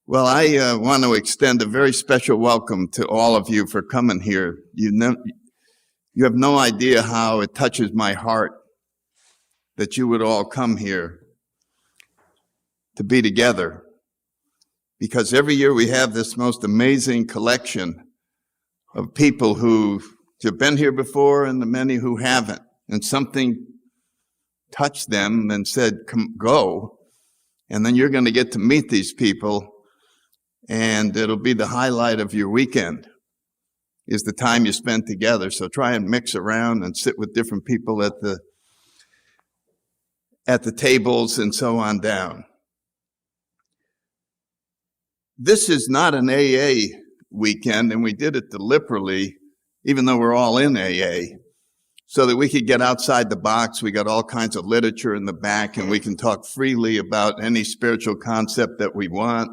Well, I want to extend a very special welcome to all of you for coming here. You have no idea how it touches my heart that you would all come here to be together. Because every year we have this most amazing collection of people who have been here before and the many who haven't. And something touched them and said, "Come, go." And then you're going to get to meet these people. And it'll be the highlight of your weekend, is the time you spend together. So try and mix around and sit with different people at the tables and so on down. This is not an AA weekend, and we did it deliberately, even though we're all in AA, so that we could get outside the box. We got all kinds of literature in the back, and we can talk freely about any spiritual concept that we want.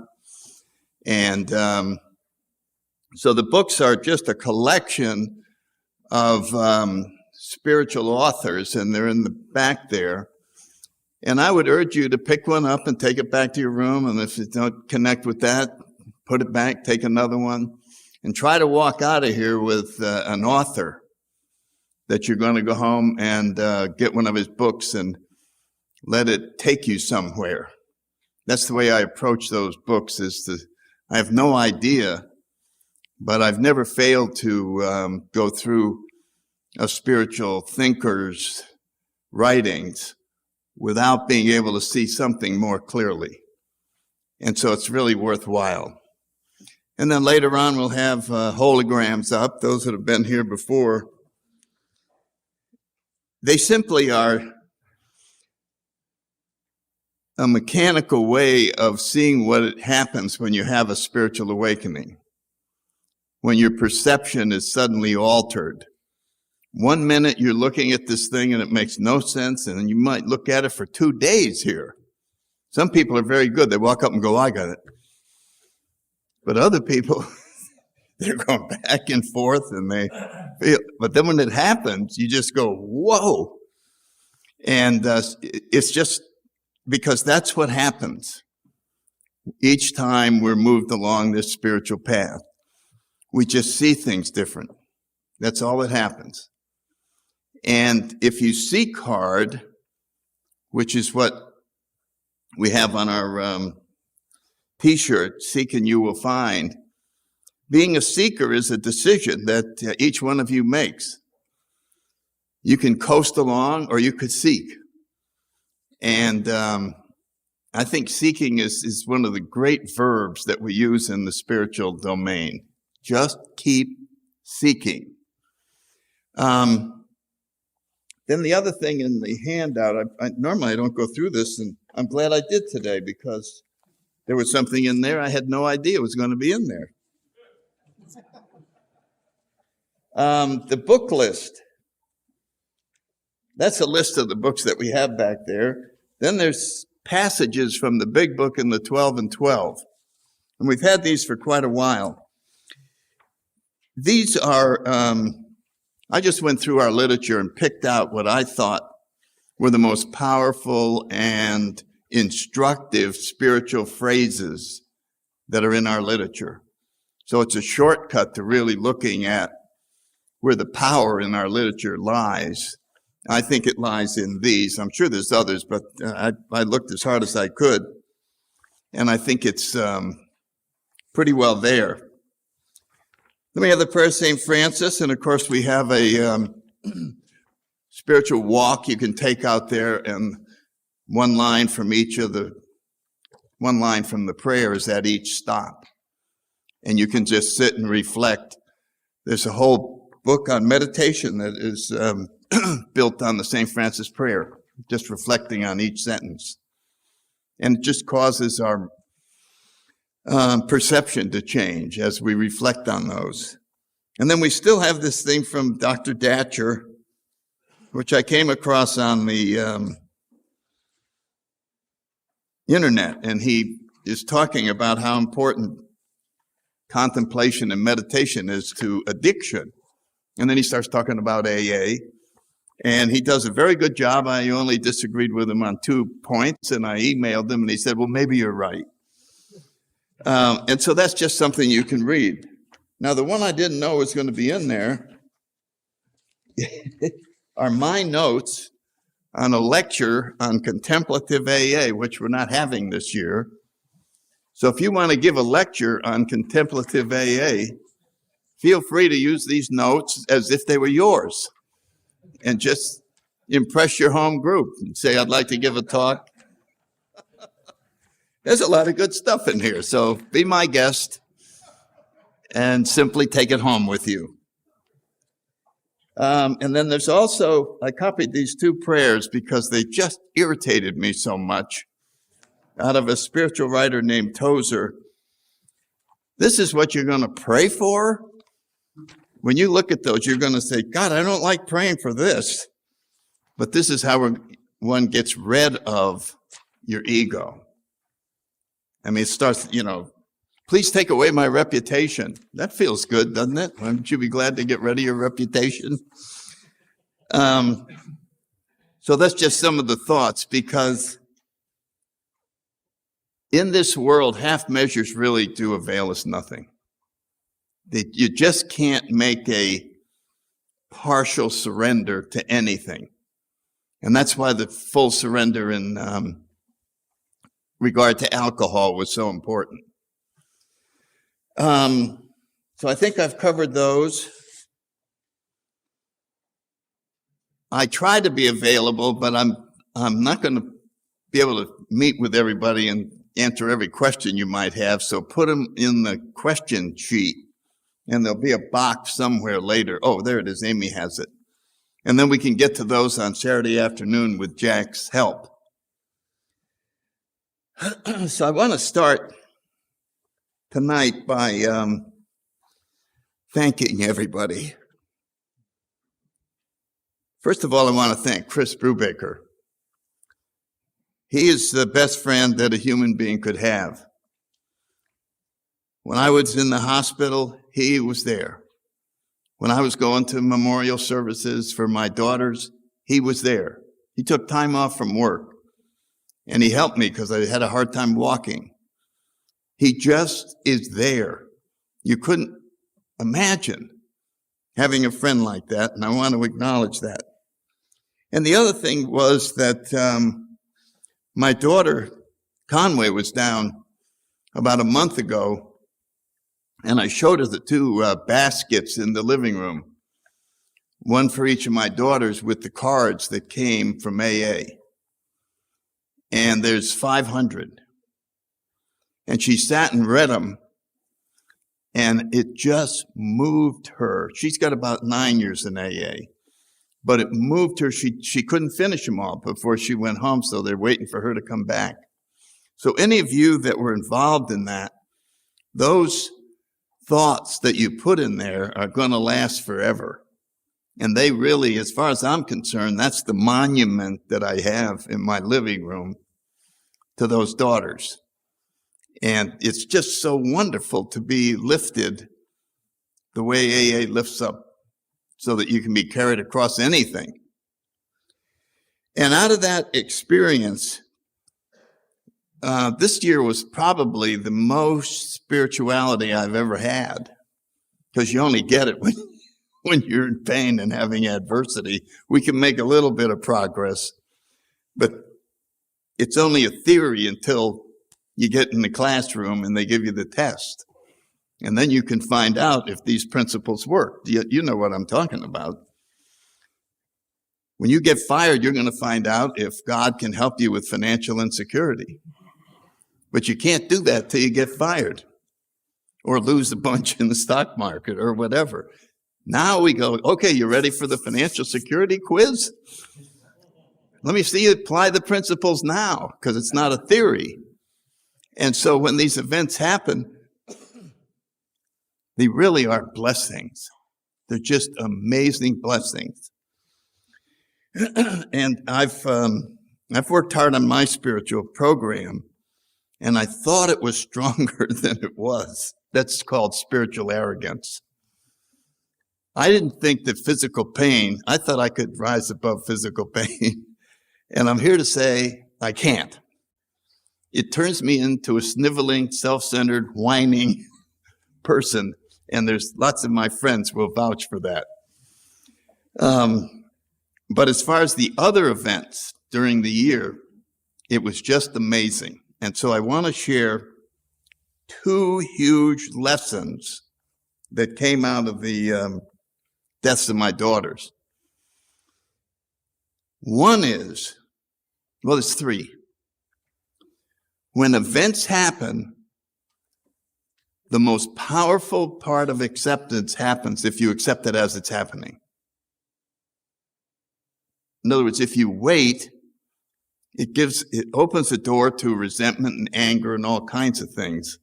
And so the books are just a collection of spiritual authors, and they're in the back there. And I would urge you to pick one up and take it back to your room. And if you don't connect with that, put it back, take another one, and try to walk out of here with an author that you're going to go home and get one of his books and let it take you somewhere. That's the way I approach those books, I have no idea, but I've never failed to go through a spiritual thinker's writings without being able to see something more clearly. And so it's really worthwhile. And then later on, we'll have holograms up, those that have been here before. They simply are a mechanical way of seeing what happens when you have a spiritual awakening, when your perception is suddenly altered. 1 minute you're looking at this thing and it makes no sense, and then you might look at it for 2 days here. Some people are very good. They walk up and go, "I got it." But other people, they're going back and forth, and they feel. But then when it happens, you just go, "Whoa!" And it's just because that's what happens each time we're moved along this spiritual path. We just see things different. That's all that happens. And if you seek hard, which is what we have on our T-shirt, "Seek and you will find," being a seeker is a decision that each one of you makes. You can coast along or you could seek. And I think seeking is one of the great verbs that we use in the spiritual domain. Just keep seeking. Then the other thing in the handout, normally I don't go through this, and I'm glad I did today because there was something in there I had no idea was going to be in there. The book list. That's a list of the books that we have back there. Then there's passages from the big book and the 12 and 12. And we've had these for quite a while. These are, I just went through our literature and picked out what I thought were the most powerful and instructive spiritual phrases that are in our literature. So it's a shortcut to really looking at where the power in our literature lies. I think it lies in these. I'm sure there's others, but I looked as hard as I could, and I think it's pretty well there. Then we have the prayer of St. Francis, and of course we have a spiritual walk you can take out there, and one line from the prayer is at each stop. And you can just sit and reflect. There's a whole book on meditation that is built on the St. Francis prayer, just reflecting on each sentence. And it just causes our perception to change as we reflect on those. And then we still have this thing from Dr. Datcher, which I came across on the internet, and he is talking about how important contemplation and meditation is to addiction. And then he starts talking about AA. And he does a very good job. I only disagreed with him on 2 points, and I emailed him, and he said, well, maybe you're right. And so that's just something you can read. Now, the one I didn't know was going to be in there are my notes on a lecture on contemplative AA, which we're not having this year. So if you want to give a lecture on contemplative AA, feel free to use these notes as if they were yours and just impress your home group and say, I'd like to give a talk. There's a lot of good stuff in here, so be my guest and simply take it home with you. And then there's also, I copied these 2 prayers because they just irritated me so much, out of a spiritual writer named Tozer. This is what you're going to pray for? When you look at those, you're going to say, God, I don't like praying for this. But this is how one gets rid of your ego. I mean, it starts, please take away my reputation. That feels good, doesn't it? Wouldn't you be glad to get rid of your reputation? So that's just some of the thoughts, because in this world, half measures really do avail us nothing. You just can't make a partial surrender to anything. And that's why the full surrender in regard to alcohol was so important. So I think I've covered those. I try to be available, but I'm not going to be able to meet with everybody and answer every question you might have. So put them in the question sheet, and there'll be a box somewhere later. Oh, there it is. Amy has it. And then we can get to those on Saturday afternoon with Jack's help. So I want to start tonight by thanking everybody. First of all, I want to thank Chris Brubaker. He is the best friend that a human being could have. When I was in the hospital, he was there. When I was going to memorial services for my daughters, he was there. He took time off from work, and he helped me because I had a hard time walking. He just is there. You couldn't imagine having a friend like that, and I want to acknowledge that. And the other thing was that my daughter, Conway, was down about a month ago, and I showed her the 2 baskets in the living room, one for each of my daughters with the cards that came from AA. And there's 500. And she sat and read them, and it just moved her. She's got about 9 years in AA, but it moved her. She couldn't finish them all before she went home, so they're waiting for her to come back. So any of you that were involved in that, those thoughts that you put in there are going to last forever. And they really, as far as I'm concerned, that's the monument that I have in my living room to those daughters. And it's just so wonderful to be lifted the way AA lifts up so that you can be carried across anything. And out of that experience, this year was probably the most spirituality I've ever had, because you only get it when you're in pain and having adversity. We can make a little bit of progress, but it's only a theory until you get in the classroom and they give you the test. And then you can find out if these principles work. You know what I'm talking about. When you get fired, you're going to find out if God can help you with financial insecurity. But you can't do that till you get fired or lose a bunch in the stock market or whatever. Now we go, okay, you ready for the financial security quiz? Let me see you apply the principles now, because it's not a theory. And so when these events happen, they really are blessings. They're just amazing blessings. And I've worked hard on my spiritual program, and I thought it was stronger than it was. That's called spiritual arrogance. I didn't think that physical pain, I thought I could rise above physical pain. And I'm here to say I can't. It turns me into a sniveling, self-centered, whining person. And there's lots of my friends will vouch for that. But as far as the other events during the year, it was just amazing. And so I want to share 2 huge lessons that came out of the deaths of my daughters. One is, well, there's 3. When events happen, the most powerful part of acceptance happens if you accept it as it's happening. In other words, if you wait, it opens the door to resentment and anger and all kinds of things.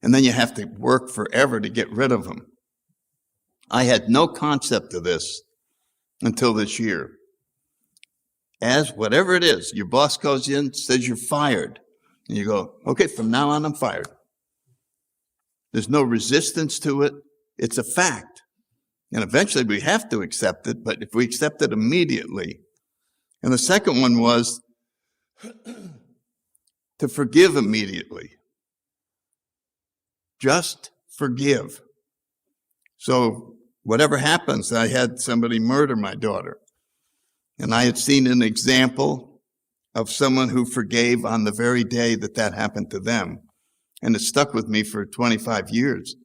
And then you have to work forever to get rid of them. I had no concept of this until this year. As whatever it is, your boss goes in, says you're fired. And you go, okay, from now on, I'm fired. There's no resistance to it. It's a fact. And eventually we have to accept it, but if we accept it immediately. And the second one was to forgive immediately. Just forgive. So whatever happens, I had somebody murder my daughter. And I had seen an example of someone who forgave on the very day that that happened to them. And it stuck with me for 25 years.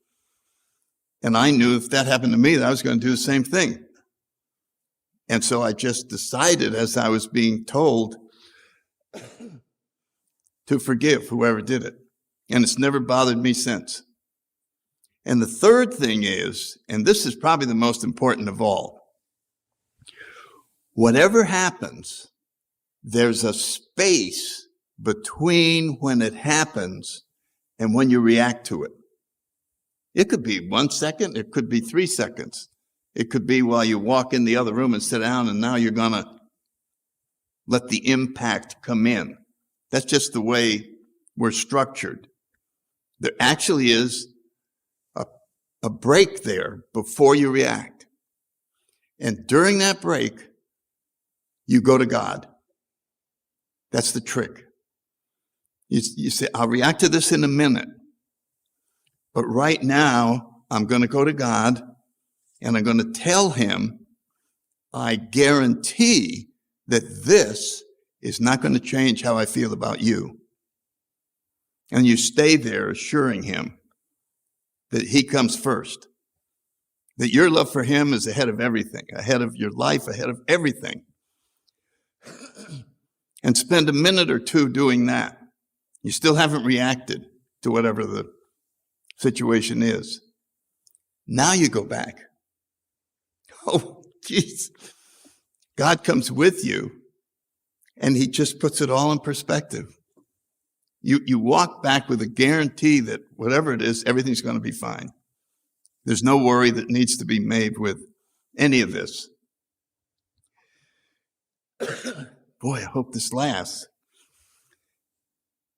And I knew if that happened to me, that I was going to do the same thing. And so I just decided, as I was being told, to forgive whoever did it. And it's never bothered me since. And the third thing is, and this is probably the most important of all, whatever happens, there's a space between when it happens and when you react to it. It could be 1 second, it could be 3 seconds. It could be while you walk in the other room and sit down, and now you're going to let the impact come in. That's just the way we're structured. There actually is a break there before you react. And during that break, you go to God. That's the trick. You say, I'll react to this in a minute. But right now, I'm going to go to God, and I'm going to tell him, I guarantee that this is not going to change how I feel about you. And you stay there assuring him that he comes first, that your love for him is ahead of everything, ahead of your life, ahead of everything. And spend a minute or 2 doing that. You still haven't reacted to whatever the situation is. Now you go back. Oh, jeez. God comes with you, and he just puts it all in perspective. You walk back with a guarantee that whatever it is, everything's going to be fine. There's no worry that needs to be made with any of this. Boy, I hope this lasts.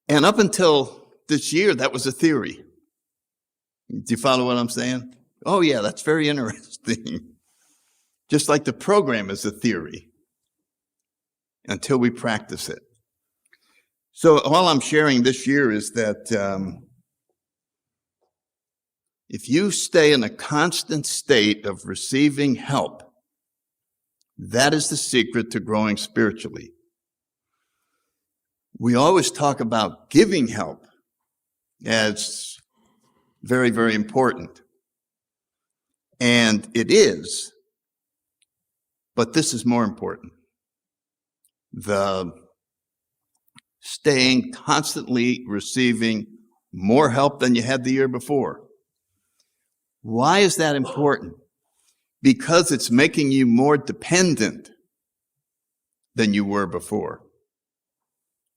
And up until this year, that was a theory. Do you follow what I'm saying? Oh, yeah, that's very interesting. Just like the program is a theory until we practice it. So all I'm sharing this year is that if you stay in a constant state of receiving help, that is the secret to growing spiritually. We always talk about giving help as very, very important. And it is, but this is more important. The staying constantly receiving more help than you had the year before. Why is that important? Because it's making you more dependent than you were before.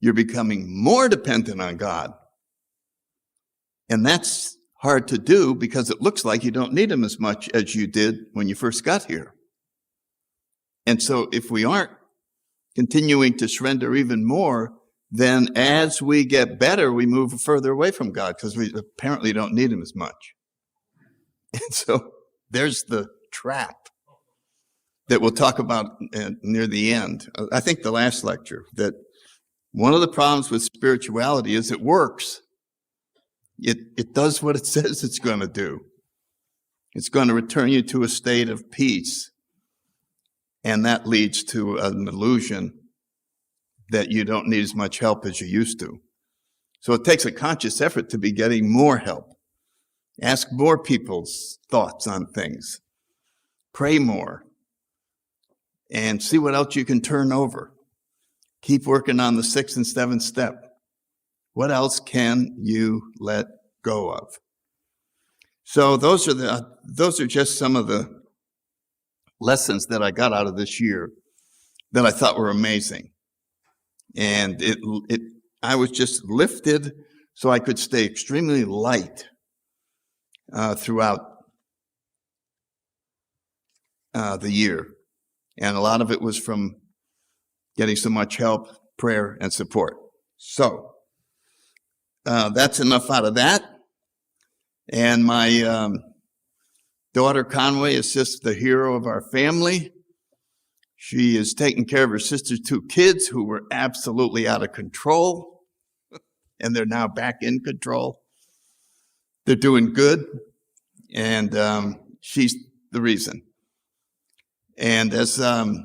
You're becoming more dependent on God. And that's hard to do because it looks like you don't need him as much as you did when you first got here. And so if we aren't continuing to surrender even more, then as we get better, we move further away from God because we apparently don't need him as much. And so there's the trap that we'll talk about near the end. I think the last lecture, that one of the problems with spirituality is it works. It does what it says it's going to do. It's going to return you to a state of peace. And that leads to an illusion that you don't need as much help as you used to. So it takes a conscious effort to be getting more help. Ask more people's thoughts on things. Pray more. And see what else you can turn over. Keep working on the 6th and 7th step. What else can you let go of? So those are just some of the lessons that I got out of this year that I thought were amazing. And I was just lifted so I could stay extremely light throughout the year. And a lot of it was from getting so much help, prayer, and support. So that's enough out of that. And my daughter Conway is just the hero of our family. She is taking care of her sister's 2 kids who were absolutely out of control, and they're now back in control. They're doing good, and she's the reason. And as the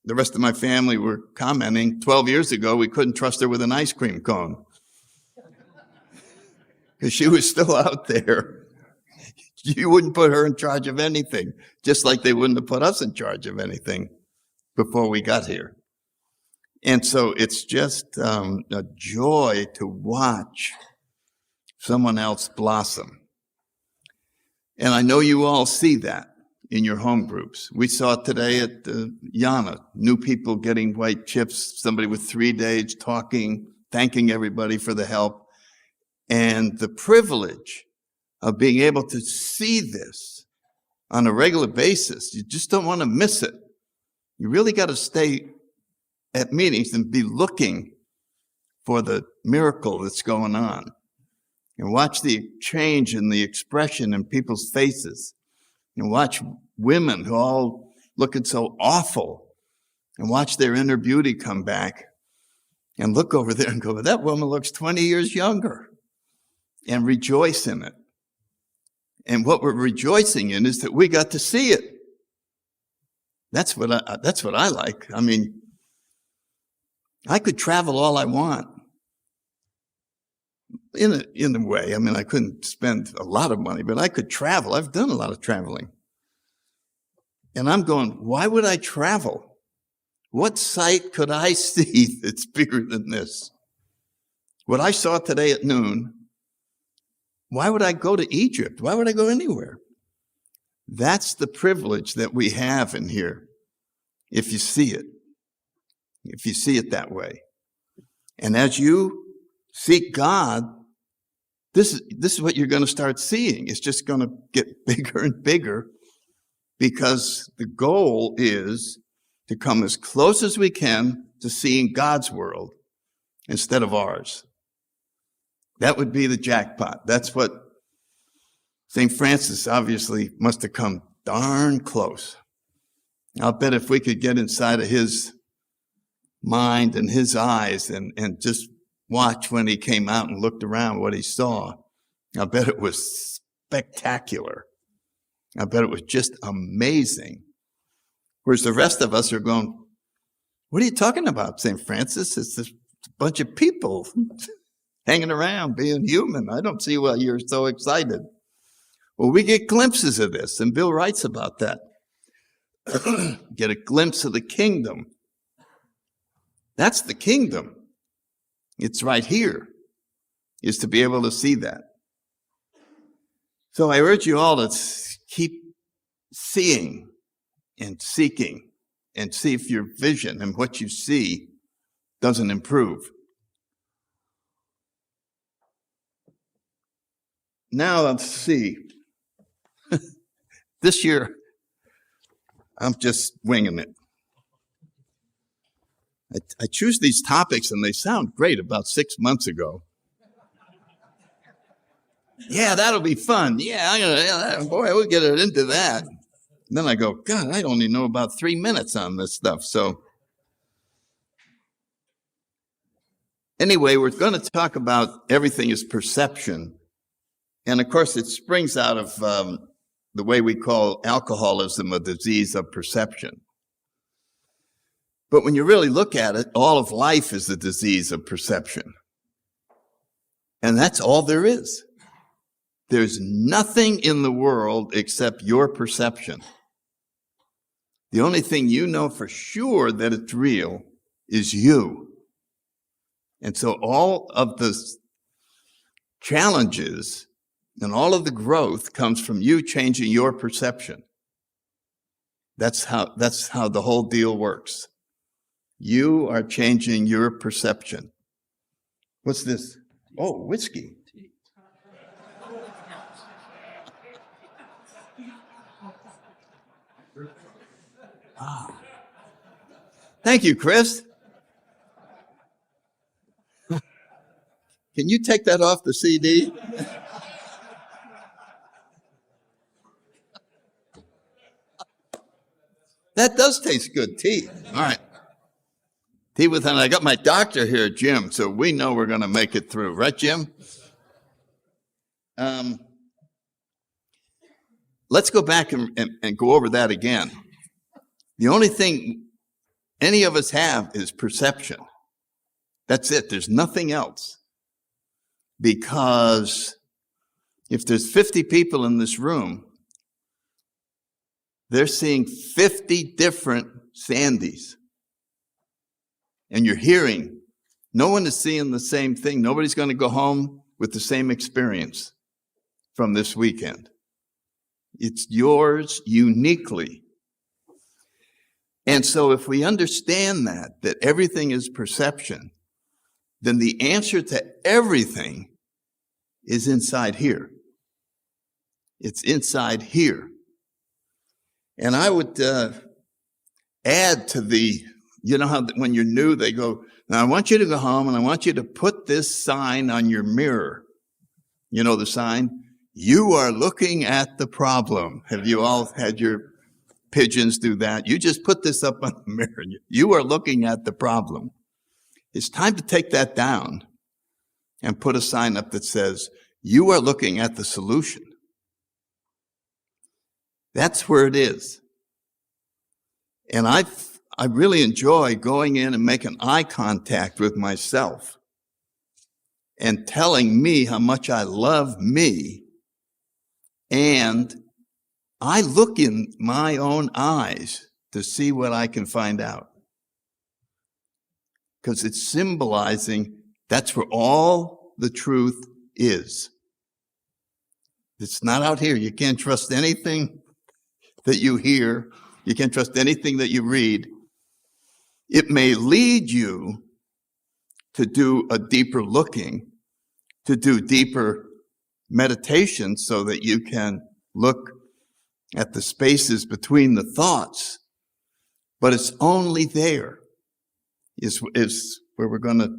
rest of my family were commenting, 12 years ago, we couldn't trust her with an ice cream cone because she was still out there. You wouldn't put her in charge of anything, just like they wouldn't have put us in charge of anything before we got here. And so it's just a joy to watch someone else blossom. And I know you all see that in your home groups. We saw it today at Yana, new people getting white chips, somebody with 3 days talking, thanking everybody for the help. And the privilege of being able to see this on a regular basis, you just don't want to miss it. You really got to stay at meetings and be looking for the miracle that's going on. And watch the change in the expression in people's faces. And watch women who all looking so awful. And watch their inner beauty come back. And look over there and go, that woman looks 20 years younger. And rejoice in it. And what we're rejoicing in is that we got to see it. That's what I like. I mean, I could travel all I want. In a way. I mean, I couldn't spend a lot of money, but I could travel. I've done a lot of traveling. And I'm going, why would I travel? What sight could I see that's bigger than this? What I saw today at noon, why would I go to Egypt? Why would I go anywhere? That's the privilege that we have in here, if you see it. If you see it that way. And as you seek God, this is what you're going to start seeing. It's just going to get bigger and bigger because the goal is to come as close as we can to seeing God's world instead of ours. That would be the jackpot. That's what St. Francis obviously must have come darn close. I'll bet if we could get inside of his mind and his eyes and just watch when he came out and looked around what he saw, I bet it was spectacular. I bet it was just amazing. Whereas the rest of us are going, what are you talking about, St. Francis? It's just a bunch of people hanging around, being human. I don't see why you're so excited. Well, we get glimpses of this, and Bill writes about that. Get a glimpse of the kingdom. That's the kingdom. It's right here, is to be able to see that. So I urge you all to keep seeing and seeking and see if your vision and what you see doesn't improve. Now let's see. This year, I'm just winging it. I choose these topics and they sound great about 6 months ago. Yeah, that'll be fun. Yeah, boy, we'll get into that. Then I go, God, I only know about 3 minutes on this stuff. So anyway, we're going to talk about everything is perception. And of course, it springs out of the way we call alcoholism a disease of perception. But when you really look at it, all of life is a disease of perception. And that's all there is. There's nothing in the world except your perception. The only thing you know for sure that it's real is you. And so all of the challenges and all of the growth comes from you changing your perception. That's how the whole deal works. You are changing your perception. What's this? Oh, whiskey. Ah. Thank you, Chris. Can you take that off the CD? That does taste good, tea. All right. Tea with honey. I got my doctor here, Jim, so we know we're going to make it through. Right, Jim? Let's go back and go over that again. The only thing any of us have is perception. That's it. There's nothing else. Because if there's 50 people in this room, they're seeing 50 different Sandys. And you're hearing, no one is seeing the same thing. Nobody's going to go home with the same experience from this weekend. It's yours uniquely. And so if we understand that everything is perception, then the answer to everything is inside here. It's inside here. And I would add to the, you know how when you're new, they go, now I want you to go home and I want you to put this sign on your mirror. You know the sign? You are looking at the problem. Have you all had your pigeons do that? You just put this up on the mirror. You are looking at the problem. It's time to take that down and put a sign up that says, you are looking at the solution. That's where it is. And I really enjoy going in and making eye contact with myself and telling me how much I love me. And I look in my own eyes to see what I can find out. Because it's symbolizing that's where all the truth is. It's not out here. You can't trust anything that you hear. You can't trust anything that you read. It may lead you to do a deeper looking, to do deeper meditation so that you can look at the spaces between the thoughts. But it's only there is where we're going to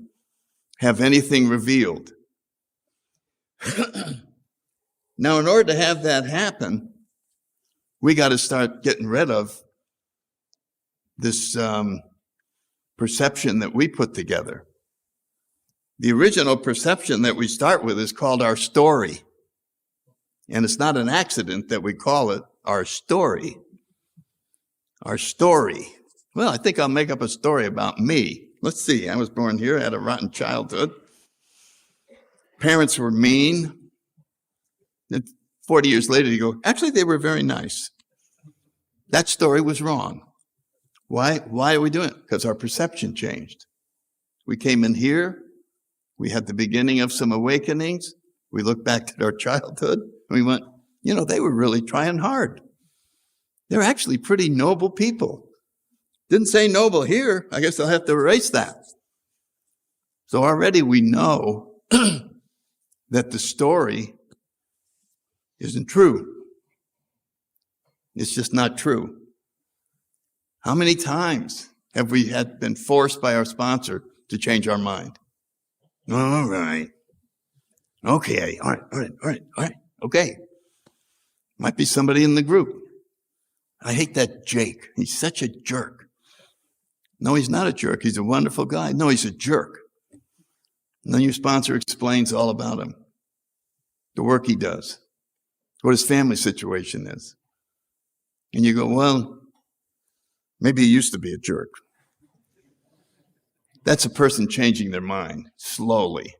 have anything revealed. Now, in order to have that happen, we got to start getting rid of this perception that we put together. The original perception that we start with is called our story. And it's not an accident that we call it our story. Our story. Well, I think I'll make up a story about me. Let's see. I was born here, had a rotten childhood. Parents were mean. And 40 years later, you go, actually, they were very nice. That story was wrong. Why are we doing it? Because our perception changed. We came in here. We had the beginning of some awakenings. We looked back at our childhood. And we went, you know, they were really trying hard. They're actually pretty noble people. Didn't say noble here. I guess I'll have to erase that. So already we know that the story isn't true. It's just not true. How many times have we been forced by our sponsor to change our mind? All right. Okay. All right. Okay. Might be somebody in the group. I hate that Jake. He's such a jerk. No, he's not a jerk. He's a wonderful guy. No, he's a jerk. And then your sponsor explains all about him, the work he does, what his family situation is. And you go, well, maybe he used to be a jerk. That's a person changing their mind slowly.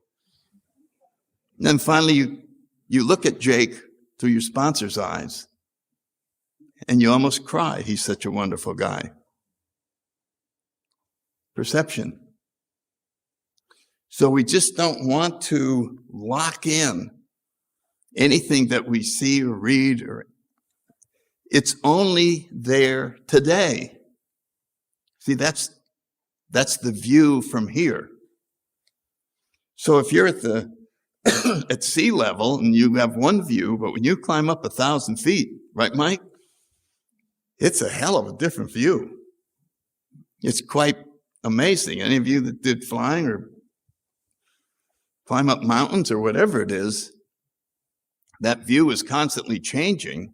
And then finally, you look at Jake through your sponsor's eyes, and you almost cry. He's such a wonderful guy. Perception. So we just don't want to lock in anything that we see or read. It's only there today. See, that's the view from here. So if you're at sea level and you have one view, but when you climb up 1,000 feet, right, Mike? It's a hell of a different view. It's quite amazing. Any of you that did flying or climb up mountains or whatever it is, that view is constantly changing,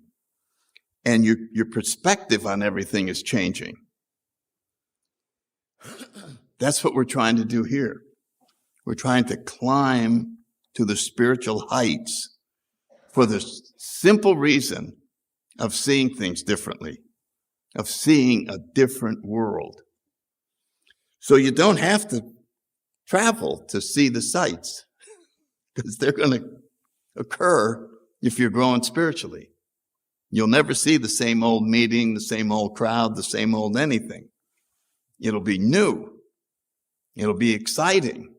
and your perspective on everything is changing. That's what we're trying to do here. We're trying to climb to the spiritual heights for the simple reason of seeing things differently, of seeing a different world. So you don't have to travel to see the sights, because they're going to occur if you're growing spiritually. You'll never see the same old meeting, the same old crowd, the same old anything. It'll be new. It'll be exciting.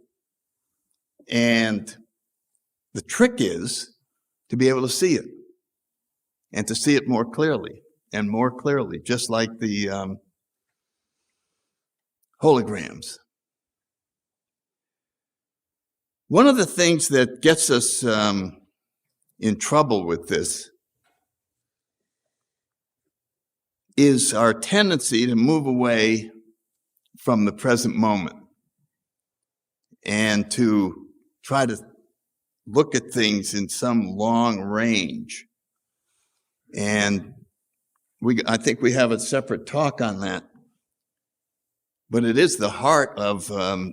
And the trick is to be able to see it, and to see it more clearly and more clearly, just like the holograms. One of the things that gets us in trouble with this is our tendency to move away from the present moment and to try to look at things in some long range. And I think we have a separate talk on that. But it is the heart of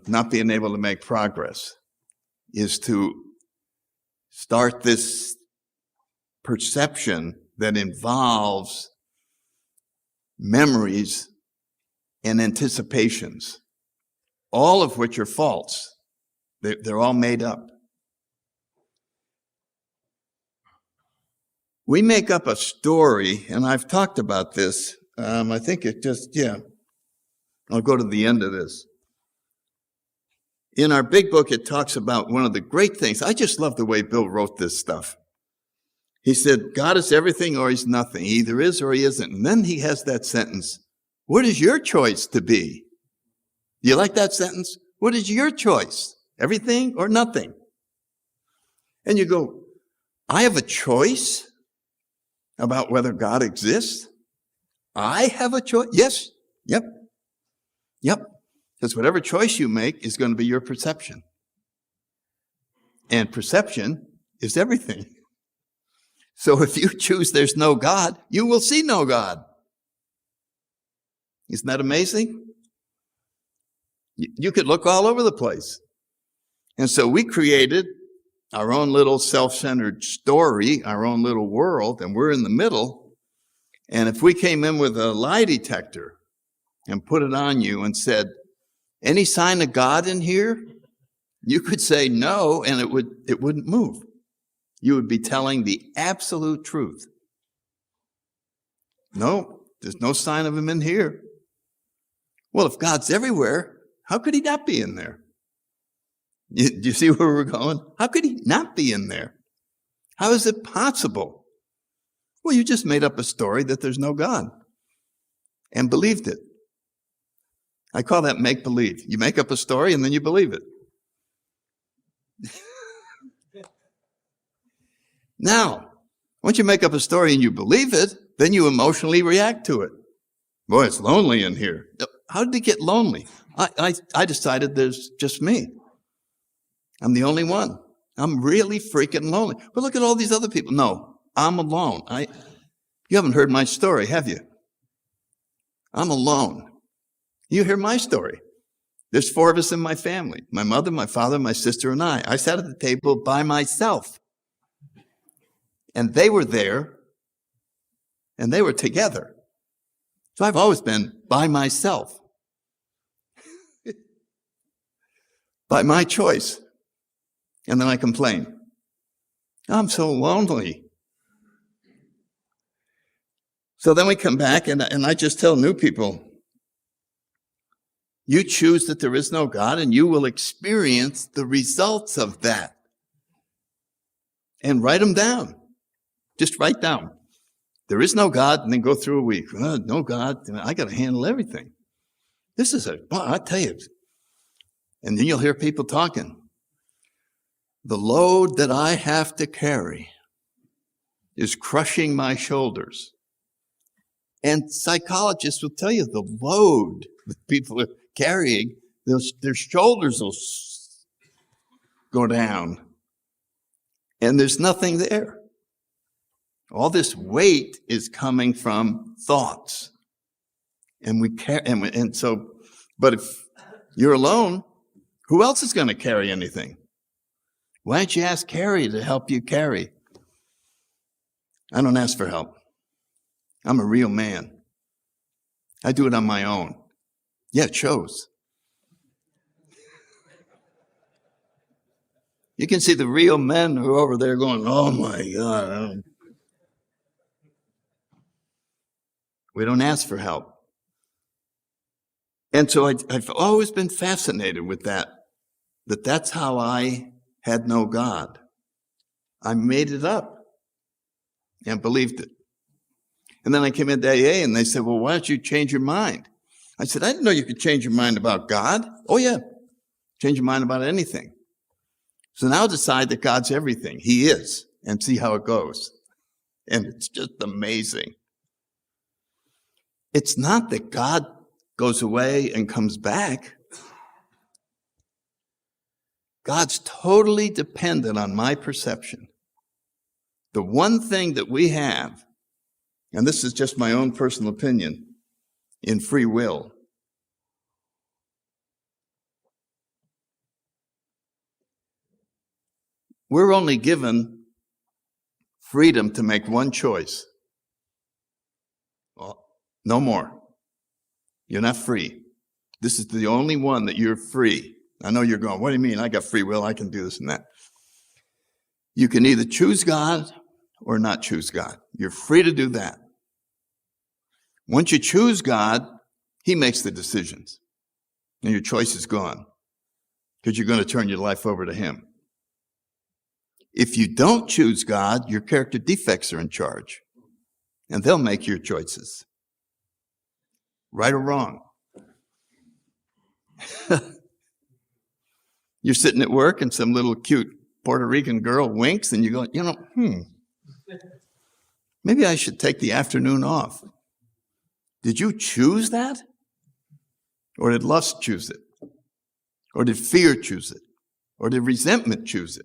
not being able to make progress, is to start this perception that involves memories and anticipations, all of which are false. They're all made up. We make up a story, and I've talked about this. I think it just, I'll go to the end of this. In our big book, it talks about one of the great things. I just love the way Bill wrote this stuff. He said, God is everything or he's nothing. He either is or he isn't. And then he has that sentence, what is your choice to be? Do you like that sentence? What is your choice? Everything or nothing? And you go, I have a choice about whether God exists? I have a choice? Yes. Yep. Because whatever choice you make is going to be your perception. And perception is everything. So if you choose there's no God, you will see no God. Isn't that amazing? You could look all over the place. And so we created our own little self-centered story, our own little world, and we're in the middle. And if we came in with a lie detector and put it on you and said, any sign of God in here? You could say no, and it wouldn't move. You would be telling the absolute truth. No, there's no sign of him in here. Well, if God's everywhere, how could he not be in there? Do you see where we're going? How could he not be in there? How is it possible? Well, you just made up a story that there's no God and believed it. I call that make-believe. You make up a story and then you believe it. Now, once you make up a story and you believe it, then you emotionally react to it. Boy, it's lonely in here. How did it get lonely? I decided there's just me. I'm the only one. I'm really freaking lonely. But look at all these other people. No, I'm alone. You haven't heard my story, have you? I'm alone. You hear my story. There's 4 of us in my family. My mother, my father, my sister, and I. I sat at the table by myself. And they were there, and they were together. So I've always been by myself. By my choice. And then I complain. I'm so lonely. So then we come back, and I just tell new people, you choose that there is no God, and you will experience the results of that. And write them down. Just write down. There is no God, and then go through a week. Oh, no God, I got to handle everything. I tell you. And then you'll hear people talking. The load that I have to carry is crushing my shoulders. And psychologists will tell you the load that people are carrying, their shoulders will go down. And there's nothing there. All this weight is coming from thoughts. But if you're alone, who else is going to carry anything? Why don't you ask Carrie to help you carry? I don't ask for help. I'm a real man. I do it on my own. Yeah, it shows. You can see the real men who are over there going, oh my God. We don't ask for help. And so I've always been fascinated with that's how I had no God. I made it up and believed it. And then I came into AA and they said, well, why don't you change your mind? I said, I didn't know you could change your mind about God. Oh yeah, change your mind about anything. So now decide that God's everything. He is, and see how it goes. And it's just amazing. It's not that God goes away and comes back. God's totally dependent on my perception. The one thing that we have, and this is just my own personal opinion, in free will. We're only given freedom to make one choice. Well, no more. You're not free. This is the only one that you're free. I know you're going, what do you mean? I got free will. I can do this and that. You can either choose God or not choose God. You're free to do that. Once you choose God, He makes the decisions. And your choice is gone because you're going to turn your life over to Him. If you don't choose God, your character defects are in charge. And they'll make your choices. Right or wrong. You're sitting at work and some little cute Puerto Rican girl winks and you go, maybe I should take the afternoon off. Did you choose that? Or did lust choose it? Or did fear choose it? Or did resentment choose it?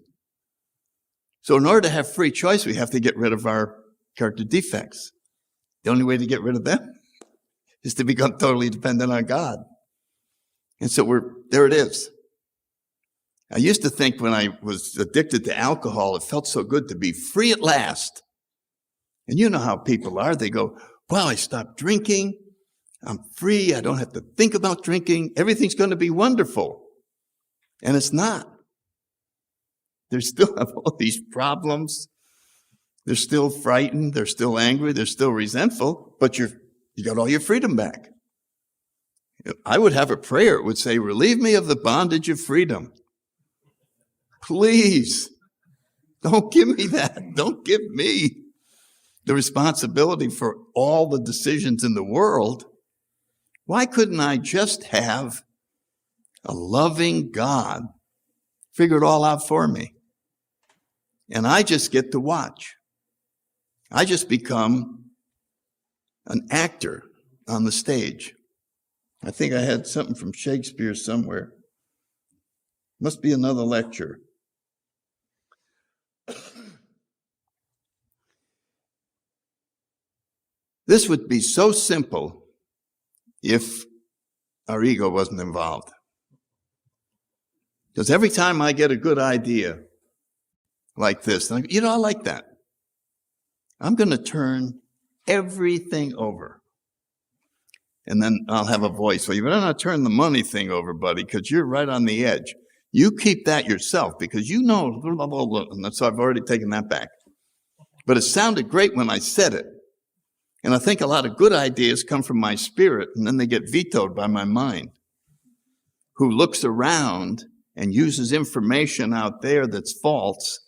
So in order to have free choice, we have to get rid of our character defects. The only way to get rid of them is to become totally dependent on God. And so there it is. I used to think when I was addicted to alcohol, it felt so good to be free at last. And you know how people are. They go, well, I stopped drinking. I'm free. I don't have to think about drinking. Everything's going to be wonderful. And it's not. They still have all these problems. They're still frightened. They're still angry. They're still resentful. But you got all your freedom back. I would have a prayer. It would say, relieve me of the bondage of freedom. Please. Don't give me that. Don't give me the responsibility for all the decisions in the world. Why couldn't I just have a loving God figure it all out for me? And I just get to watch. I just become an actor on the stage. I think I had something from Shakespeare somewhere. Must be another lecture. This would be so simple if our ego wasn't involved. Because every time I get a good idea like this, I like that. I'm going to turn everything over. And then I'll have a voice. Well, you better not turn the money thing over, buddy, because you're right on the edge. You keep that yourself because you know, blah, blah, blah. And so I've already taken that back. But it sounded great when I said it. And I think a lot of good ideas come from my spirit, and then they get vetoed by my mind, who looks around and uses information out there that's false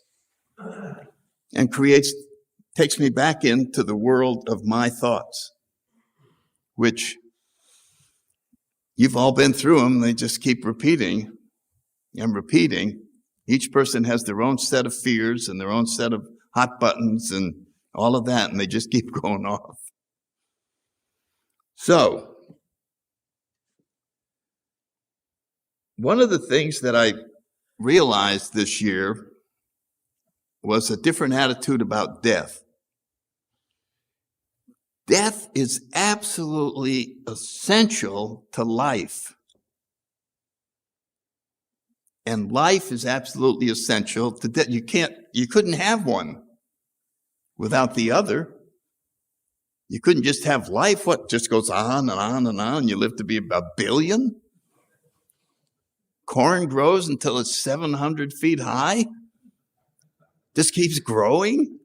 and takes me back into the world of my thoughts, which you've all been through them. They just keep repeating and repeating. Each person has their own set of fears and their own set of hot buttons and all of that, and they just keep going off. So, one of the things that I realized this year was a different attitude about death. Death is absolutely essential to life. And life is absolutely essential to death. You couldn't have one without the other. You couldn't just have life. What just goes on and on and on. You live to be a billion. Corn grows until it's 700 feet high. Just keeps growing.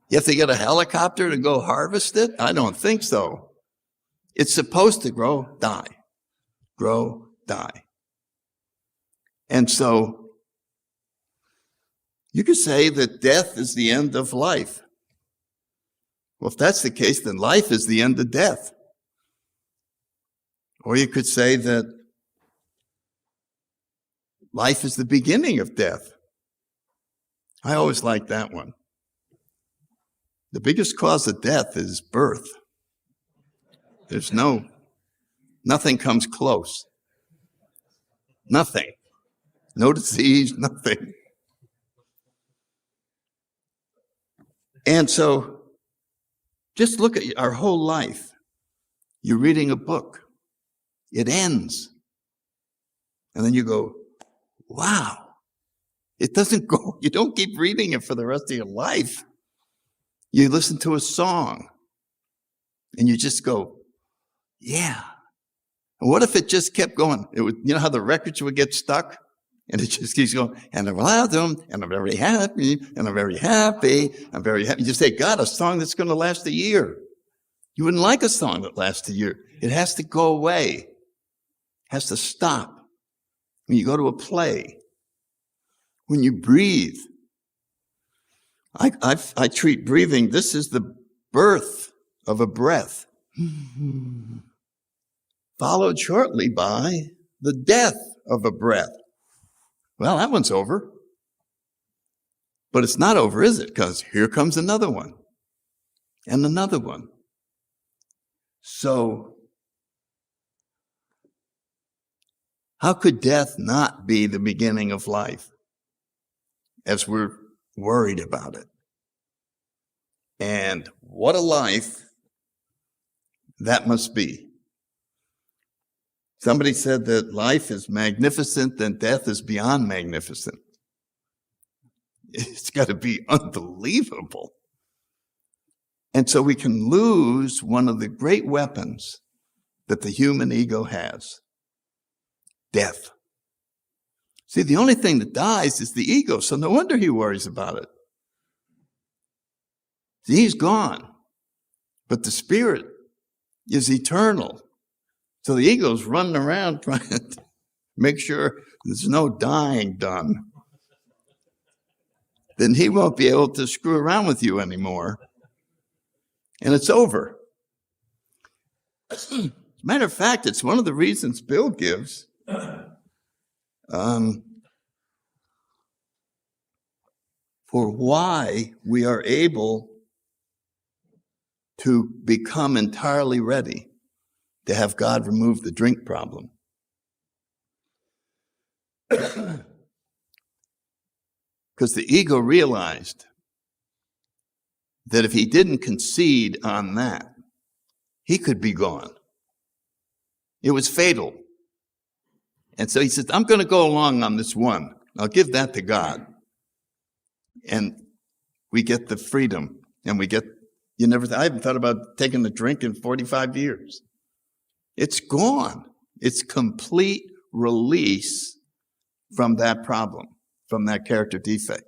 You have to get a helicopter to go harvest it? I don't think so. It's supposed to grow, die. Grow, die. And so you could say that death is the end of life. Well, if that's the case, then life is the end of death. Or you could say that life is the beginning of death. I always like that one. The biggest cause of death is birth. Nothing comes close. Nothing. No disease, nothing. And so, just look at our whole life. You're reading a book. It ends. And then you go, wow. It doesn't go, you don't keep reading it for the rest of your life. You listen to a song and you just go, yeah. And what if it just kept going? It would, you know how the records would get stuck? And it just keeps going, and I'm allowed them, and I'm very happy, and I'm very happy, I'm very happy. You say, God, a song that's going to last a year. You wouldn't like a song that lasts a year. It has to go away. It has to stop. When you go to a play, when you breathe, I treat breathing, this is the birth of a breath, followed shortly by the death of a breath. Well, that one's over. But it's not over, is it? Because here comes another one and another one. So, how could death not be the beginning of life as we're worried about it? And what a life that must be. Somebody said that life is magnificent and death is beyond magnificent. It's got to be unbelievable. And so we can lose one of the great weapons that the human ego has. Death. See, the only thing that dies is the ego, so no wonder he worries about it. See, he's gone. But the spirit is eternal. So the ego's running around trying to make sure there's no dying done. Then he won't be able to screw around with you anymore. And it's over. As a matter of fact, it's one of the reasons Bill gives for why we are able to become entirely ready to have God remove the drink problem. Because the ego realized that if he didn't concede on that, he could be gone. It was fatal. And so he says, I'm going to go along on this one. I'll give that to God. And we get the freedom. And we get, I haven't thought about taking a drink in 45 years. It's gone. It's complete release from that problem, from that character defect.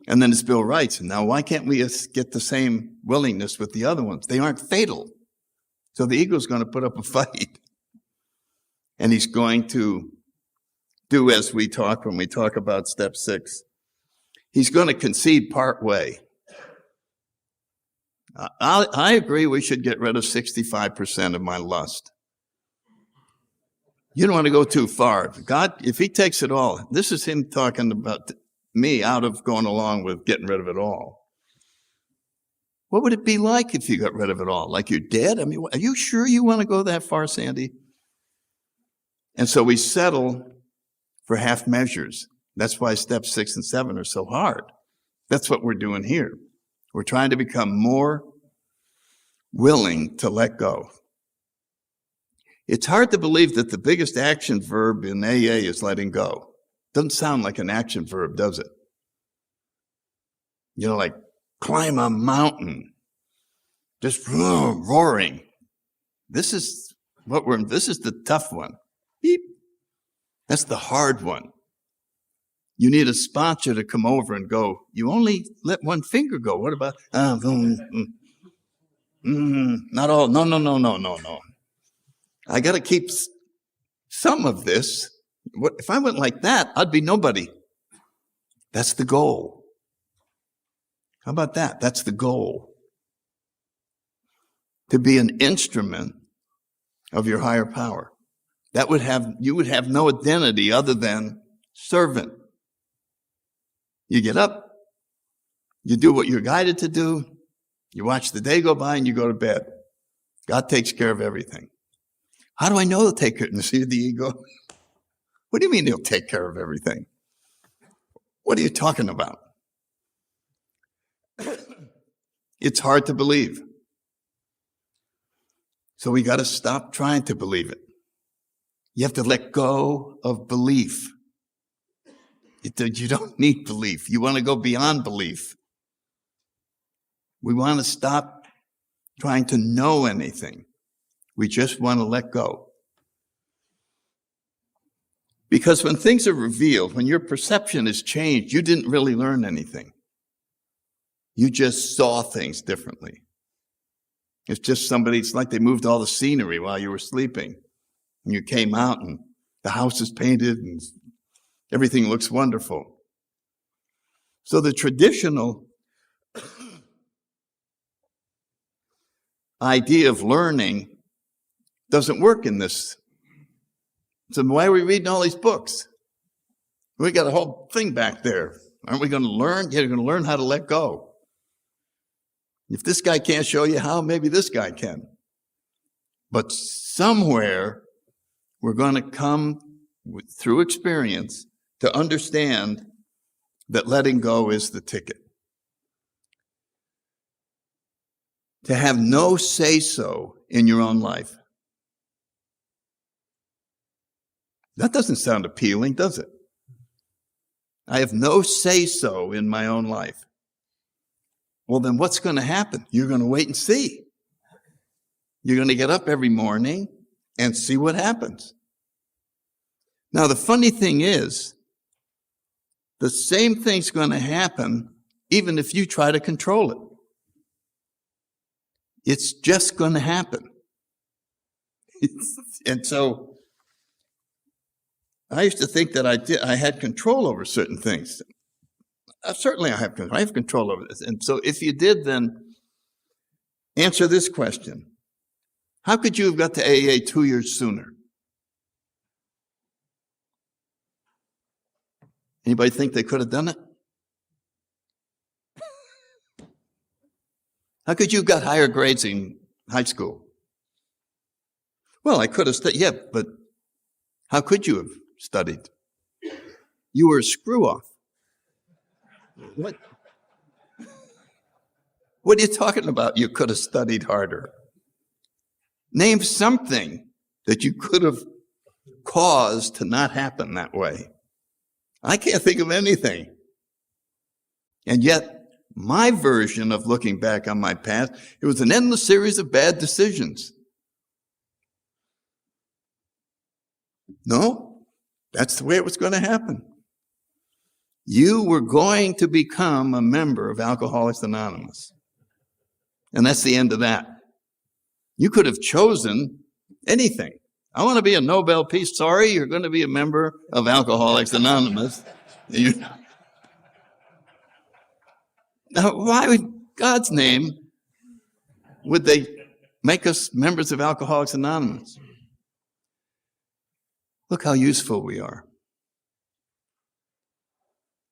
And then as Bill writes, now why can't we get the same willingness with the other ones? They aren't fatal. So the ego's going to put up a fight. And he's going to do as we talk when we talk about step 6. He's going to concede part way. I agree we should get rid of 65% of my lust. You don't want to go too far. God, if he takes it all, this is him talking about me out of going along with getting rid of it all. What would it be like if you got rid of it all? Like you're dead? I mean, are you sure you want to go that far, Sandy? And so we settle for half measures. That's why steps 6 and 7 are so hard. That's what we're doing here. We're trying to become more willing to let go. It's hard to believe that the biggest action verb in AA is letting go. Doesn't sound like an action verb, does it? Like climb a mountain, just roaring. This is the tough one. Beep. That's the hard one. You need a sponsor to come over and go, you only let one finger go. What about, not all, no. I got to keep some of this. If I went like that, I'd be nobody. That's the goal. How about that? That's the goal. To be an instrument of your higher power. You would have no identity other than servant. You get up, you do what you're guided to do, you watch the day go by and you go to bed. God takes care of everything. How do I know he'll take care? See the ego? What do you mean he'll take care of everything? What are you talking about? It's hard to believe. So we got to stop trying to believe it. You have to let go of belief. You don't need belief. You want to go beyond belief. We want to stop trying to know anything. We just want to let go. Because when things are revealed, when your perception is changed, you didn't really learn anything. You just saw things differently. It's like they moved all the scenery while you were sleeping. And you came out and the house is painted and everything looks wonderful. So the traditional idea of learning doesn't work in this. So why are we reading all these books? We got a whole thing back there. Aren't we going to learn? You're going to learn how to let go. If this guy can't show you how, maybe this guy can. But somewhere we're going to come through experience to understand that letting go is the ticket. To have no say-so in your own life. That doesn't sound appealing, does it? I have no say-so in my own life. Well, then what's going to happen? You're going to wait and see. You're going to get up every morning and see what happens. Now, the funny thing is, the same thing's going to happen even if you try to control it. It's just going to happen. And so I used to think that I had control over certain things. Certainly I have control over this. And so if you did, then answer this question. How could you have got to AA 2 years sooner? Anybody think they could have done it? How could you have got higher grades in high school? Well, I could have studied, yeah, but how could you have studied? You were a screw-off. What are you talking about? You could have studied harder. Name something that you could have caused to not happen that way? I can't think of anything. And yet, my version of looking back on my past, it was an endless series of bad decisions. No, that's the way it was going to happen. You were going to become a member of Alcoholics Anonymous. And that's the end of that. You could have chosen anything. I want to be a Nobel Peace. Sorry, you're going to be a member of Alcoholics Anonymous. Now, why would God's name would they make us members of Alcoholics Anonymous? Look how useful we are.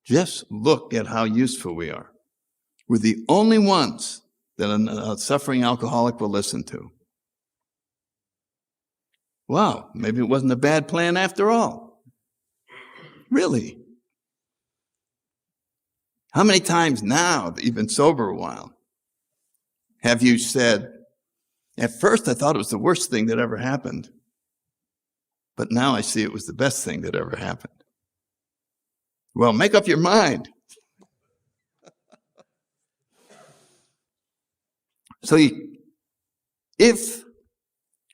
Just look at how useful we are. We're the only ones that a suffering alcoholic will listen to. Wow, maybe it wasn't a bad plan after all. Really? How many times now that you've been sober a while have you said, at first I thought it was the worst thing that ever happened, but now I see it was the best thing that ever happened? Well, make up your mind. So if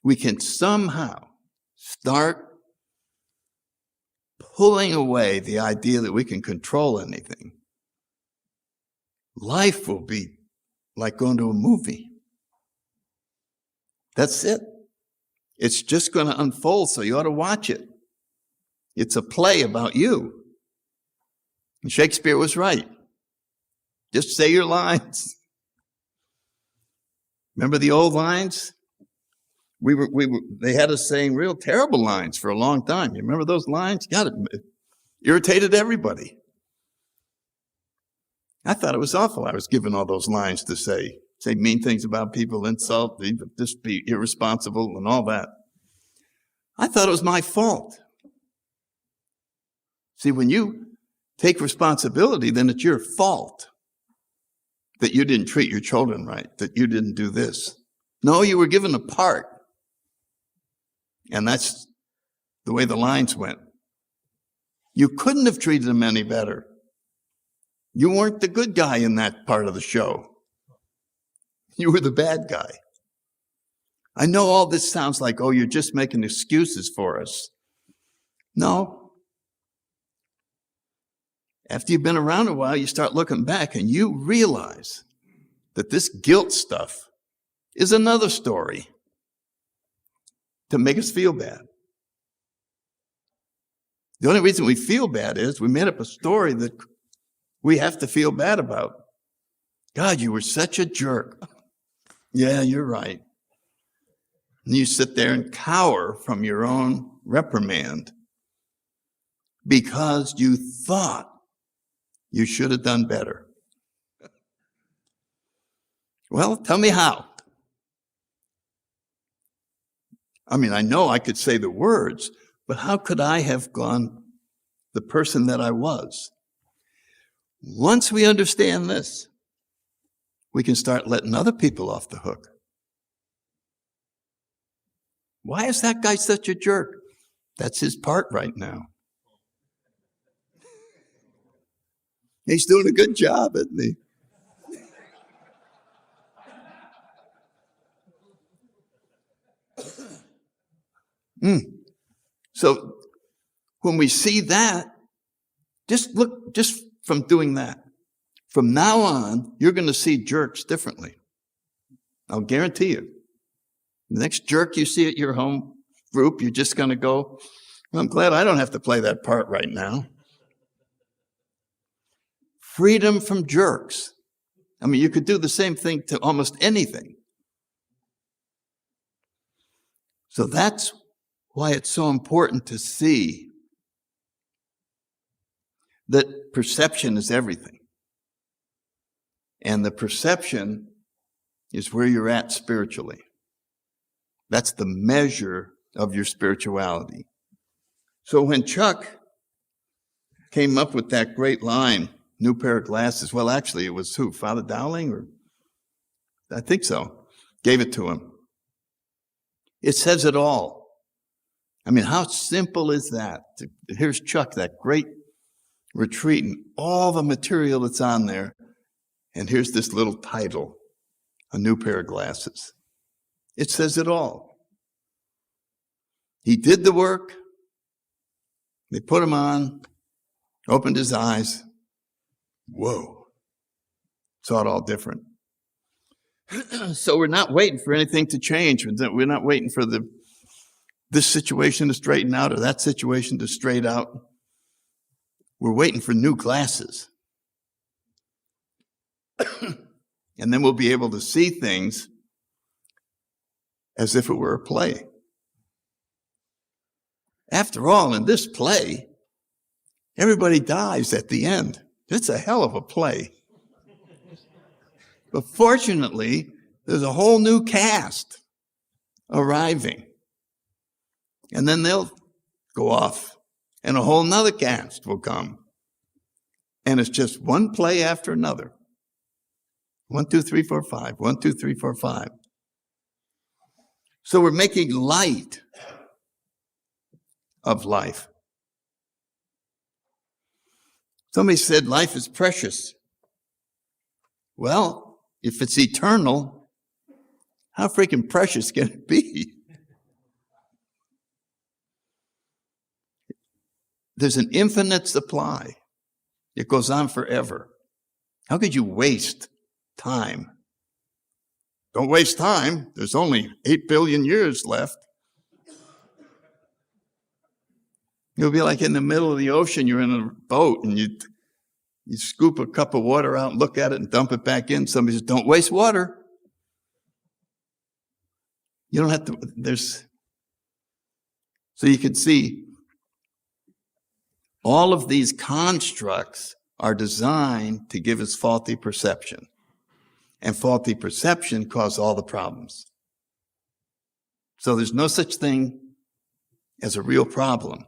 we can somehow start pulling away the idea that we can control anything, life will be like going to a movie. That's it. It's just going to unfold, so you ought to watch it. It's a play about you. And Shakespeare was right. Just say your lines. Remember the old lines? They had us saying real terrible lines for a long time. You remember those lines? God, it irritated everybody. I thought it was awful. I was given all those lines to say mean things about people, insult, just be irresponsible and all that. I thought it was my fault. See, when you take responsibility, then it's your fault that you didn't treat your children right, that you didn't do this. No, you were given a part. And that's the way the lines went. You couldn't have treated them any better. You weren't the good guy in that part of the show. You were the bad guy. I know all this sounds like, oh, you're just making excuses for us. No. After you've been around a while, you start looking back and you realize that this guilt stuff is another story to make us feel bad. The only reason we feel bad is we made up a story that we have to feel bad about. God, you were such a jerk. Yeah, you're right. And you sit there and cower from your own reprimand because you thought you should have done better. Well, tell me how. I mean, I know I could say the words, but how could I have gone the person that I was? Once we understand this, we can start letting other people off the hook. Why is that guy such a jerk? That's his part right now. He's doing a good job, isn't he? So when we see that, just from doing that, from now on, you're going to see jerks differently. I'll guarantee you. The next jerk you see at your home group, you're just going to go, well, I'm glad I don't have to play that part right now. Freedom from jerks. I mean, you could do the same thing to almost anything. So that's why it's so important to see that perception is everything. And the perception is where you're at spiritually. That's the measure of your spirituality. So when Chuck came up with that great line, new pair of glasses, well, actually, it was who? Father Dowling? Or I think so. Gave it to him. It says it all. I mean, how simple is that? Here's Chuck, that great retreat, and all the material that's on there. And here's this little title, A New Pair of Glasses. It says it all. He did the work. They put him on, opened his eyes. Whoa. Saw it all different. So we're not waiting for anything to change. We're not waiting for this situation to straighten out or that situation to straighten out. We're waiting for new glasses. And then we'll be able to see things as if it were a play. After all, in this play, everybody dies at the end. It's a hell of a play. But fortunately, there's a whole new cast arriving. And then they'll go off, and a whole nother cast will come. And it's just one play after another. 1, 2, 3, 4, 5. 1, 2, 3, 4, 5. So we're making light of life. Somebody said life is precious. Well, if it's eternal, how freaking precious can it be? There's an infinite supply. It goes on forever. How could you waste time? Don't waste time. There's only 8 billion years left. You'll be like in the middle of the ocean. You're in a boat and you scoop a cup of water out and look at it and dump it back in. Somebody says, don't waste water. You don't have to, so you can see all of these constructs are designed to give us faulty perception. And faulty perception causes all the problems. So there's no such thing as a real problem.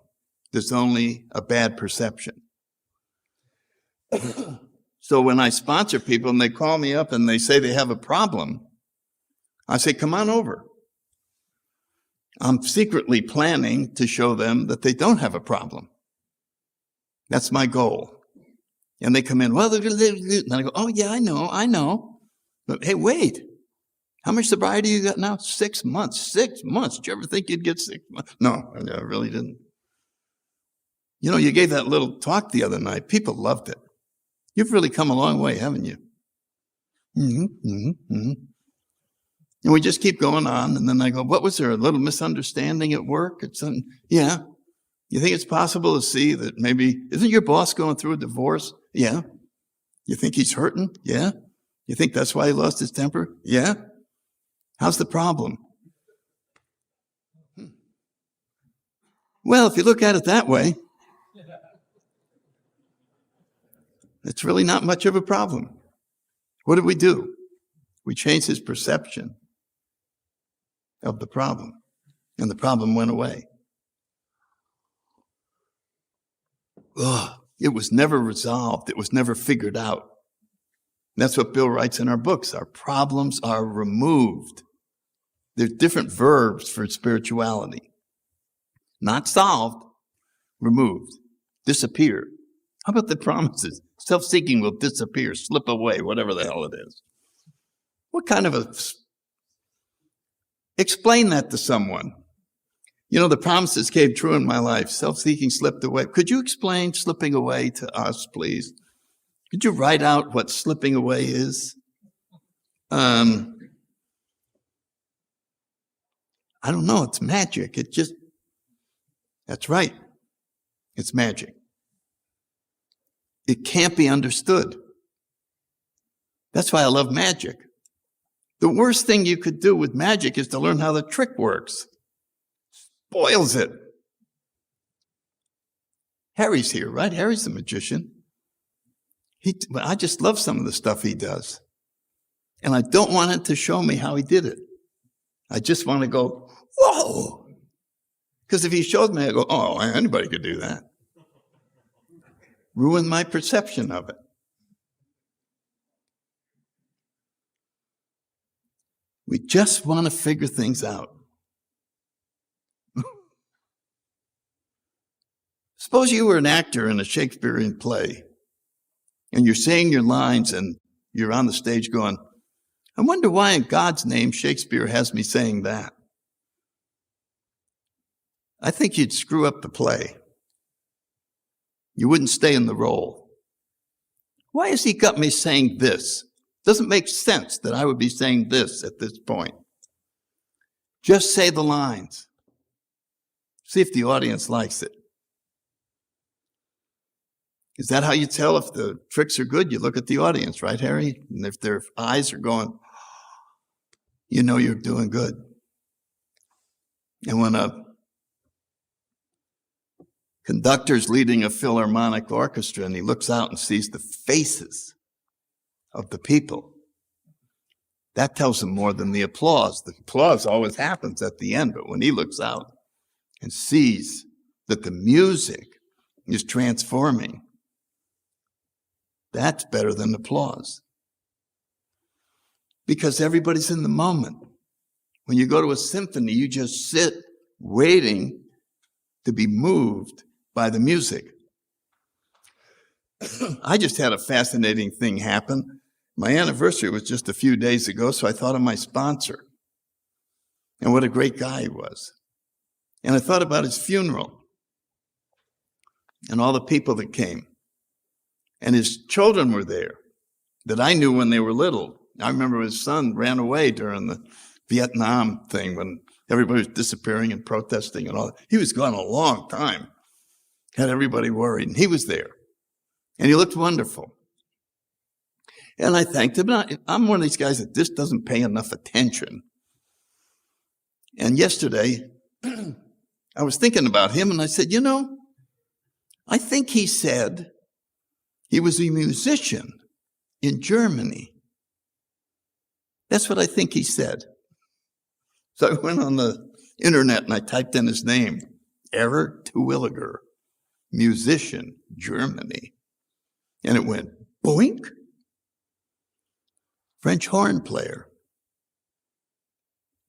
There's only a bad perception. So when I sponsor people and they call me up and they say they have a problem, I say, come on over. I'm secretly planning to show them that they don't have a problem. That's my goal. And they come in, well, and I go, oh yeah, I know. But hey, wait, how much sobriety you got now? 6 months. 6 months. Did you ever think you'd get 6 months? No, I really didn't. You know, you gave that little talk the other night. People loved it. You've really come a long way, haven't you? And we just keep going on. And then I go, what was there? A little misunderstanding at work? It's something. Yeah. You think it's possible to see that maybe, isn't your boss going through a divorce? Yeah. You think he's hurting? Yeah. You think that's why he lost his temper? Yeah. How's the problem? Well, if you look at it that way, it's really not much of a problem. What did we do? We changed his perception of the problem, and the problem went away. It was never resolved. It was never figured out. That's what Bill writes in our books. Our problems are removed. There's different verbs for spirituality. Not solved, removed, disappear. How about the promises? Self-seeking will disappear, slip away, whatever the hell it is. What kind of a... Explain that to someone. You know, the promises came true in my life. Self-seeking slipped away. Could you explain slipping away to us, please? Could you write out what slipping away is? I don't know. It's magic. That's right. It's magic. It can't be understood. That's why I love magic. The worst thing you could do with magic is to learn how the trick works. Spoils it. Harry's here, right? Harry's the magician. I just love some of the stuff he does. And I don't want it to show me how he did it. I just want to go, whoa. Because if he showed me, I go, oh, anybody could do that. Ruin my perception of it. We just want to figure things out. Suppose you were an actor in a Shakespearean play, and you're saying your lines, and you're on the stage going, I wonder why in God's name Shakespeare has me saying that. I think you'd screw up the play. You wouldn't stay in the role. Why has he got me saying this? Doesn't make sense that I would be saying this at this point. Just say the lines. See if the audience likes it. Is that how you tell if the tricks are good? You look at the audience, right, Harry? And if their eyes are going, you know you're doing good. And when a conductor's leading a philharmonic orchestra and he looks out and sees the faces of the people, that tells him more than the applause. The applause always happens at the end, but when he looks out and sees that the music is transforming, that's better than applause. Because everybody's in the moment. When you go to a symphony, you just sit waiting to be moved by the music. I just had a fascinating thing happen. My anniversary was just a few days ago, so I thought of my sponsor and what a great guy he was. And I thought about his funeral and all the people that came. And his children were there that I knew when they were little. I remember his son ran away during the Vietnam thing when everybody was disappearing and protesting and all that. He was gone a long time, had everybody worried, and he was there. And he looked wonderful. And I thanked him. I'm one of these guys that just doesn't pay enough attention. And yesterday, I was thinking about him, and I said, I think he said he was a musician in Germany. That's what I think he said. So I went on the internet and I typed in his name, Error Terwilliger, musician, Germany. And it went, boink. French horn player.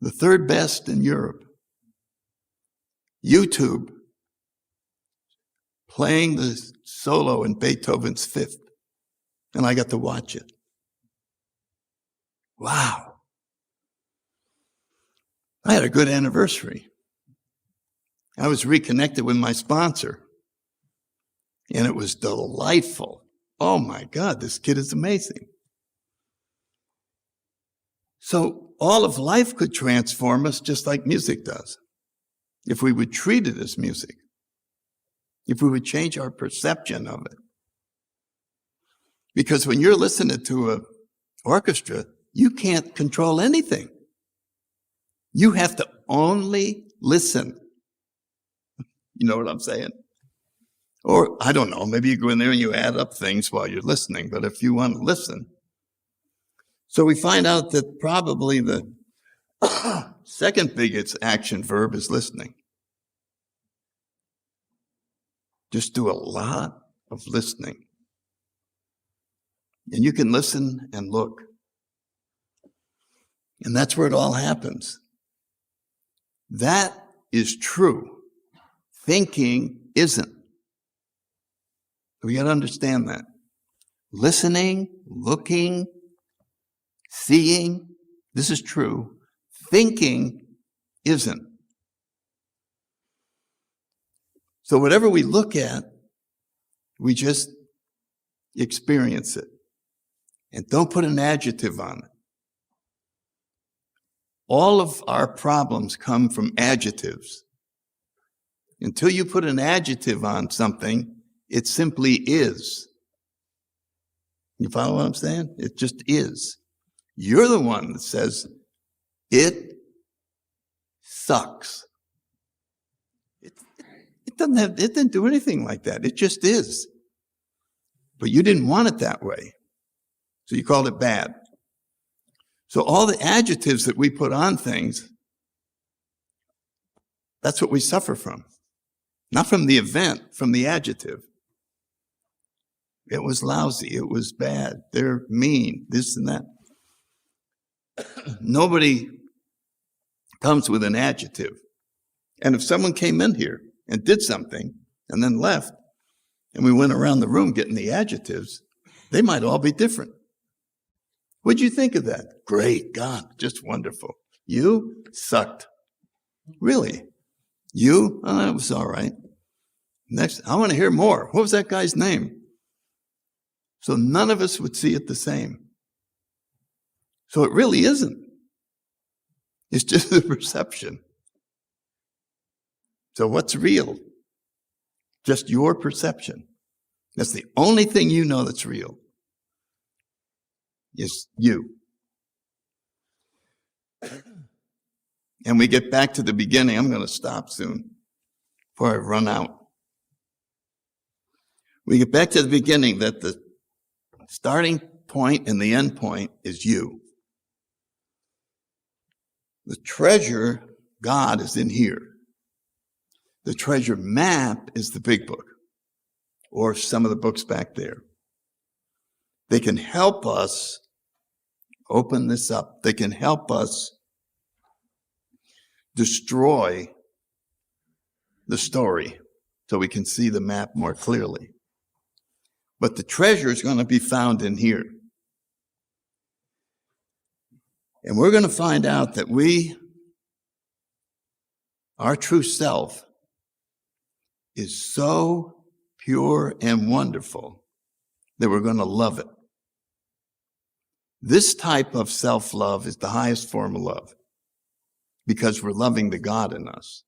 The third best in Europe. YouTube. Playing the solo in Beethoven's Fifth. And I got to watch it. Wow. I had a good anniversary. I was reconnected with my sponsor. And it was delightful. Oh my God, this kid is amazing. So all of life could transform us just like music does. If we would treat it as music. If we would change our perception of it. Because when you're listening to an orchestra, you can't control anything. You have to only listen. You know what I'm saying? Or, I don't know, maybe you go in there and you add up things while you're listening, but if you want to listen. So we find out that probably the second biggest action verb is listening. Just do a lot of listening. And you can listen and look. And that's where it all happens. That is true. Thinking isn't. We got to understand that. Listening, looking, seeing, this is true. Thinking isn't. So whatever we look at, we just experience it. And don't put an adjective on it. All of our problems come from adjectives. Until you put an adjective on something, it simply is. You follow what I'm saying? It just is. You're the one that says, it sucks. It didn't do anything like that. It just is. But you didn't want it that way. So you called it bad. So all the adjectives that we put on things, that's what we suffer from. Not from the event, from the adjective. It was lousy. It was bad. They're mean. This and that. Nobody comes with an adjective. And if someone came in here and did something and then left, and we went around the room getting the adjectives, they might all be different. What'd you think of that? Great, God, just wonderful. You sucked. Really? You? Oh, that was all right. Next, I want to hear more. What was that guy's name? So none of us would see it the same. So it really isn't. It's just the perception. So what's real? Just your perception. That's the only thing you know that's real. Is you. And we get back to the beginning. I'm going to stop soon before I run out. We get back to the beginning that the starting point and the end point is you. The treasure, God, is in here. The treasure map is the big book, or some of the books back there. They can help us open this up. They can help us destroy the story so we can see the map more clearly. But the treasure is going to be found in here. And we're going to find out that our true self, is so pure and wonderful that we're going to love it. This type of self-love is the highest form of love because we're loving the God in us.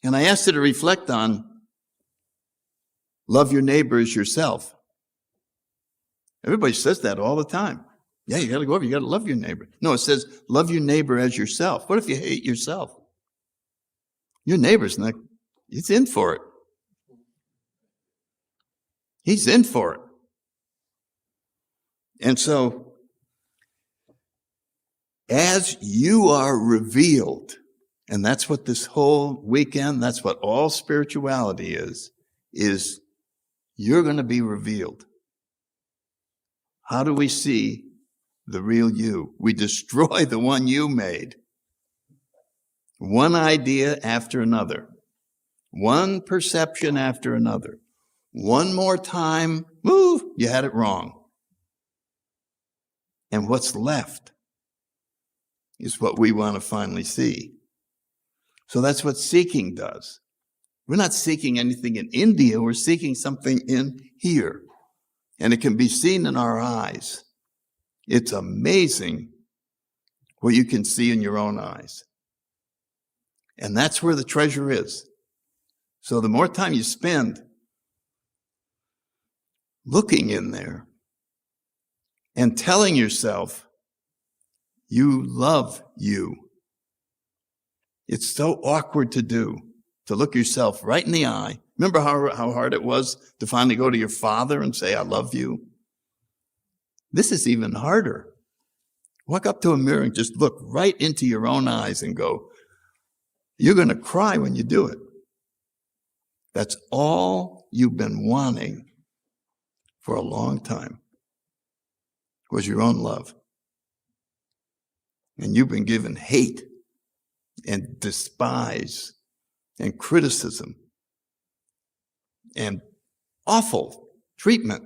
And I asked you to reflect on love your neighbor as yourself. Everybody says that all the time. Yeah, you got to go over, you got to love your neighbor. No, it says love your neighbor as yourself. What if you hate yourself? Your neighbor's not, he's in for it. He's in for it. And so, as you are revealed, and that's what this whole weekend, that's what all spirituality is you're going to be revealed. How do we see the real you? We destroy the one you made. One idea after another. One perception after another. One more time, you had it wrong. And what's left is what we want to finally see. So that's what seeking does. We're not seeking anything in India, we're seeking something in here. And it can be seen in our eyes. It's amazing what you can see in your own eyes. And that's where the treasure is. So the more time you spend looking in there and telling yourself you love you. It's so awkward to do, to look yourself right in the eye. Remember how hard it was to finally go to your father and say, I love you? This is even harder. Walk up to a mirror and just look right into your own eyes and go, you're going to cry when you do it. That's all you've been wanting for a long time, was your own love. And you've been given hate and despise and criticism and awful treatment.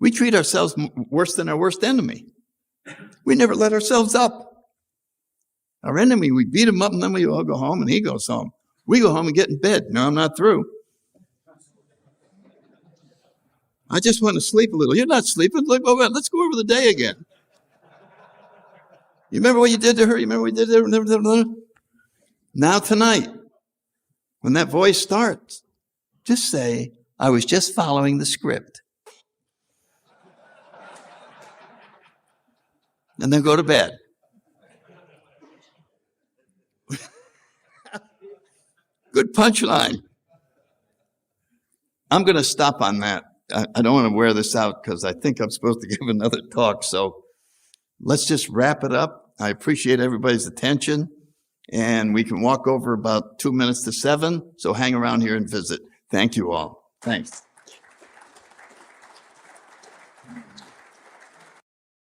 We treat ourselves worse than our worst enemy. We never let ourselves up. Our enemy, we beat him up and then we all go home and he goes home. We go home and get in bed. No, I'm not through. I just want to sleep a little. You're not sleeping. Let's go over the day again. You remember what you did to her? You remember what you did to her? Now tonight, when that voice starts, just say, I was just following the script. And then go to bed. Good punchline. I'm going to stop on that. I don't want to wear this out because I think I'm supposed to give another talk. So let's just wrap it up. I appreciate everybody's attention. And we can walk over about 2 minutes to 7. So hang around here and visit. Thank you all. Thanks.